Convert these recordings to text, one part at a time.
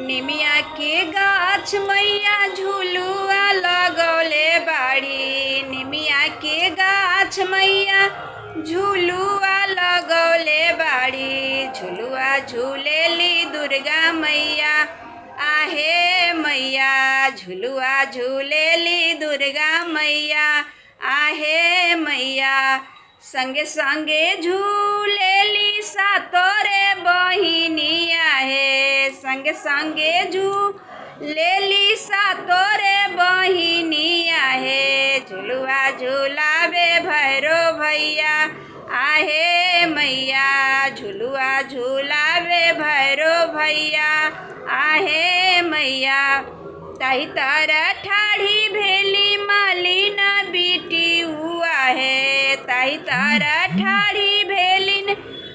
निमिया के गाछ मैया झुलुआ लगौले बाड़ी। निमिया के गाछ मैया झुलुआ लगौले बाड़ी। झुलुआ झूलेली दुर्गा मैया आहे मैया। झुलुआ झूलेली दुर्गा मैया आहे मैया। संगे संगे झूलेली सातोरे बहिनी आहे। संगे संगे झूलेली सातोरे बहिनी आहे। झुलुआ झूलावे भैरो भैया आहे मैया। झुलुआ झूलावे भैरो भैया आहे मैया। ताही तर ठाढ़ी भेली मालिन बिटी आहे। ताही तर ठाढ़ी भेलिन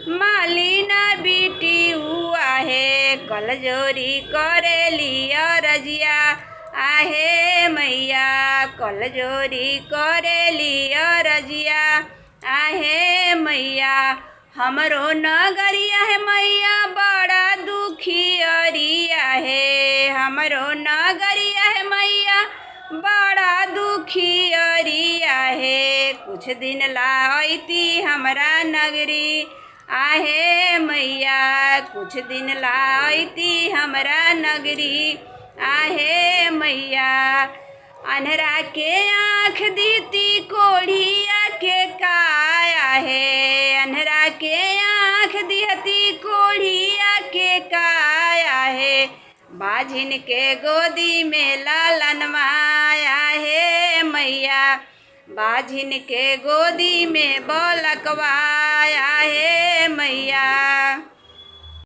मालिन बिटी आहे। कलजोरी करेली अरजिया आहे मैया। कलजोरी करेली अरजिया आहे मैया। हमरो नगरिया है मैया बड़ा दुखी अरिया है। हमरो नगरिया है मैया बड़ा दुखी अरिया है। कुछ दिन लाइती हमरा नगरी आहे मैया। कुछ दिन लाइती हमरा नगरी आहे मैया। अन्हरा के आँख दीती कोढ़िया के काया है। अन्हरा के आँख दिहती कोढ़िया के काया है। बाझिन के गोदी में लालन माया है मैया। बाझिन के गोदी में बलकवाया है मैया।